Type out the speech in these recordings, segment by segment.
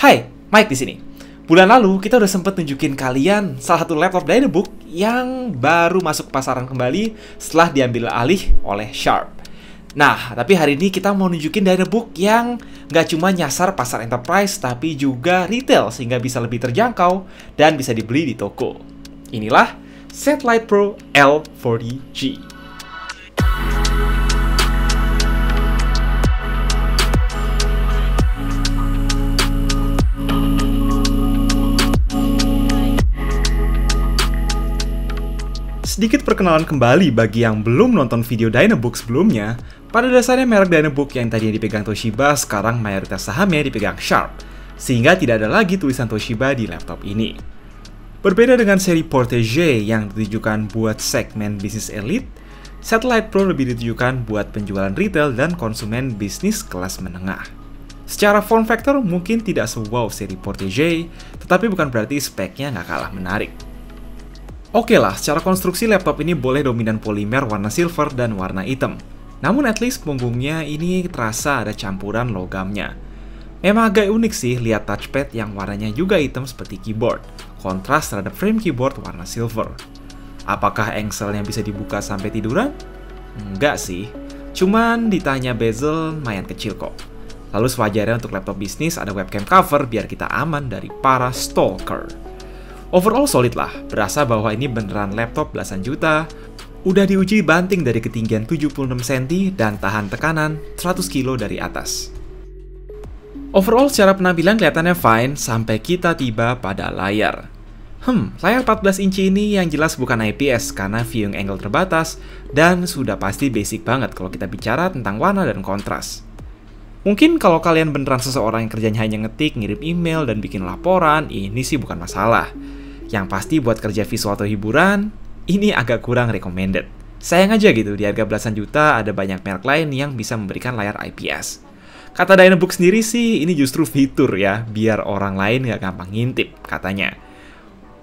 Hai, Mike di sini. Bulan lalu kita udah sempet nunjukin kalian salah satu laptop Dynabook yang baru masuk ke pasaran kembali setelah diambil alih oleh Sharp. Nah, tapi hari ini kita mau nunjukin Dynabook yang nggak cuma nyasar pasar enterprise, tapi juga retail sehingga bisa lebih terjangkau dan bisa dibeli di toko. Inilah Satellite Pro L40G. Sedikit perkenalan kembali bagi yang belum nonton video Dynabook sebelumnya. Pada dasarnya merek Dynabook yang tadinya dipegang Toshiba sekarang mayoritas sahamnya dipegang Sharp, sehingga tidak ada lagi tulisan Toshiba di laptop ini. Berbeda dengan seri Portage yang ditujukan buat segmen bisnis elite, Satellite Pro lebih ditujukan buat penjualan retail dan konsumen bisnis kelas menengah. Secara form factor mungkin tidak se-wow seri Portage, tetapi bukan berarti speknya nggak kalah menarik. Oke lah, secara konstruksi laptop ini boleh dominan polimer warna silver dan warna hitam. Namun at least punggungnya ini terasa ada campuran logamnya. Memang agak unik sih lihat touchpad yang warnanya juga hitam seperti keyboard, kontras terhadap frame keyboard warna silver. Apakah engselnya bisa dibuka sampai tiduran? Enggak sih, cuman ditanya bezel lumayan kecil kok. Lalu sewajarnya untuk laptop bisnis ada webcam cover biar kita aman dari para stalker. Overall solid lah, berasa bahwa ini beneran laptop belasan juta, udah diuji banting dari ketinggian 76 cm dan tahan tekanan 100 kg dari atas. Overall secara penampilan kelihatannya fine sampai kita tiba pada layar. Layar 14 inci ini yang jelas bukan IPS karena viewing angle terbatas dan sudah pasti basic banget kalau kita bicara tentang warna dan kontras. Mungkin kalau kalian beneran seseorang yang kerjanya hanya ngetik, ngirim email, dan bikin laporan, ini sih bukan masalah. Yang pasti buat kerja visual atau hiburan, ini agak kurang recommended. Sayang aja gitu, di harga belasan juta ada banyak merek lain yang bisa memberikan layar IPS. Kata Dynabook sendiri sih, ini justru fitur ya, biar orang lain nggak gampang ngintip, katanya.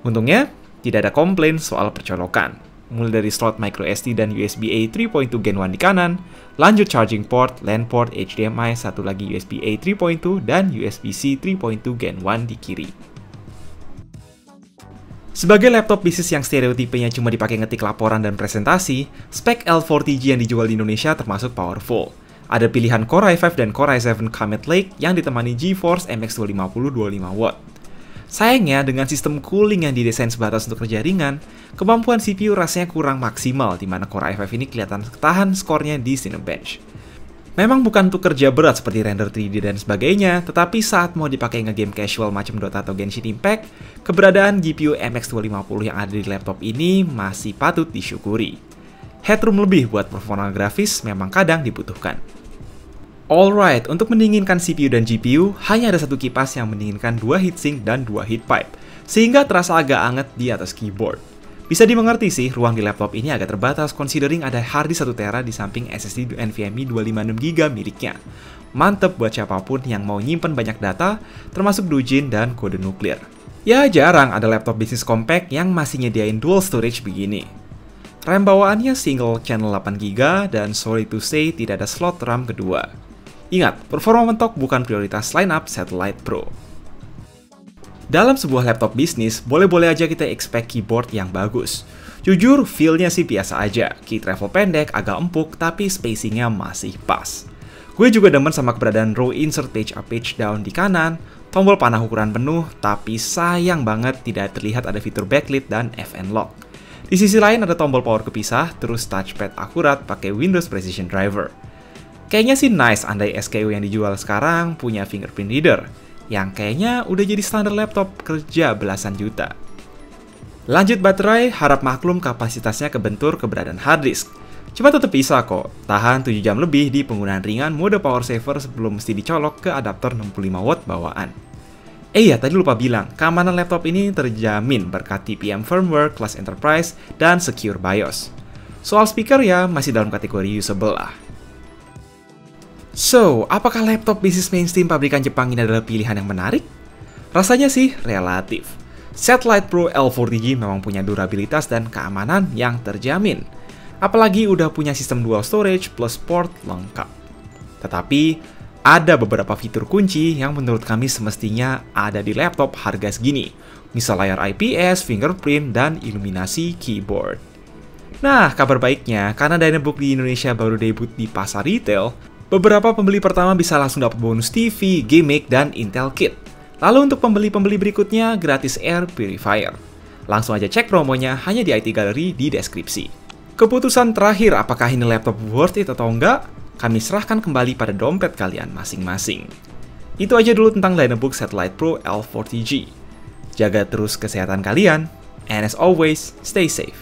Untungnya, tidak ada komplain soal percolokan. Mulai dari slot microSD dan USB-A 3.2 Gen 1 di kanan, lanjut charging port, LAN port, HDMI, satu lagi USB-A 3.2, dan USB-C 3.2 Gen 1 di kiri. Sebagai laptop bisnis yang stereotipenya cuma dipakai ngetik laporan dan presentasi, spek L40G yang dijual di Indonesia termasuk powerful. Ada pilihan Core i5 dan Core i7 Comet Lake yang ditemani GeForce MX 250 25W. Sayangnya, dengan sistem cooling yang didesain sebatas untuk kerja ringan, kemampuan CPU rasanya kurang maksimal, di mana Core i5 ini kelihatan ketahan skornya di Cinebench. Memang bukan untuk kerja berat seperti render 3D dan sebagainya, tetapi saat mau dipakai nge-game casual macam Dota atau Genshin Impact, keberadaan GPU MX 250 yang ada di laptop ini masih patut disyukuri. Headroom lebih buat performa grafis memang kadang dibutuhkan. Alright, untuk mendinginkan CPU dan GPU, hanya ada satu kipas yang mendinginkan 2 heatsink dan 2 heat pipe, sehingga terasa agak anget di atas keyboard. Bisa dimengerti sih, ruang di laptop ini agak terbatas considering ada harddisk 1TB di samping SSD NVMe 256GB miliknya. Mantep buat siapapun yang mau nyimpen banyak data, termasuk Dujin dan kode nuklir. Ya jarang ada laptop bisnis compact yang masih nyediain dual storage begini. RAM bawaannya single channel 8GB dan sorry to say tidak ada slot RAM kedua. Ingat, performa mentok bukan prioritas lineup Satellite Pro. Dalam sebuah laptop bisnis, boleh-boleh aja kita expect keyboard yang bagus. Jujur, feel-nya sih biasa aja. Key travel pendek, agak empuk, tapi spacing-nya masih pas. Gue juga demen sama keberadaan row insert page up page down di kanan, tombol panah ukuran penuh, tapi sayang banget tidak terlihat ada fitur backlit dan FN lock. Di sisi lain ada tombol power kepisah, terus touchpad akurat pakai Windows Precision Driver. Kayaknya sih nice andai SKU yang dijual sekarang punya fingerprint reader, yang kayaknya udah jadi standar laptop kerja belasan juta. Lanjut baterai, harap maklum kapasitasnya kebentur keberadaan harddisk. Cuma tetap bisa kok, tahan 7 jam lebih di penggunaan ringan mode power saver sebelum mesti dicolok ke adapter 65W bawaan. Iya, tadi lupa bilang, keamanan laptop ini terjamin berkat TPM firmware kelas enterprise dan secure BIOS. Soal speaker ya masih dalam kategori usable lah. So, apakah laptop bisnis mainstream pabrikan Jepang ini adalah pilihan yang menarik? Rasanya sih relatif. Satellite Pro L40G memang punya durabilitas dan keamanan yang terjamin. Apalagi udah punya sistem dual storage plus port lengkap. Tetapi, Ada beberapa fitur kunci yang menurut kami semestinya ada di laptop harga segini, misal layar IPS, fingerprint, dan iluminasi keyboard. Nah, kabar baiknya, karena Dynabook di Indonesia baru debut di pasar retail, beberapa pembeli pertama bisa langsung dapat bonus TV, gimmick, dan Intel Kit. Lalu untuk pembeli-pembeli berikutnya, gratis Air Purifier. Langsung aja cek promonya hanya di IT Gallery di deskripsi. Keputusan terakhir apakah ini laptop worth it atau enggak, kami serahkan kembali pada dompet kalian masing-masing. Itu aja dulu tentang Dynabook Satellite Pro L40G. Jaga terus kesehatan kalian, and as always, stay safe.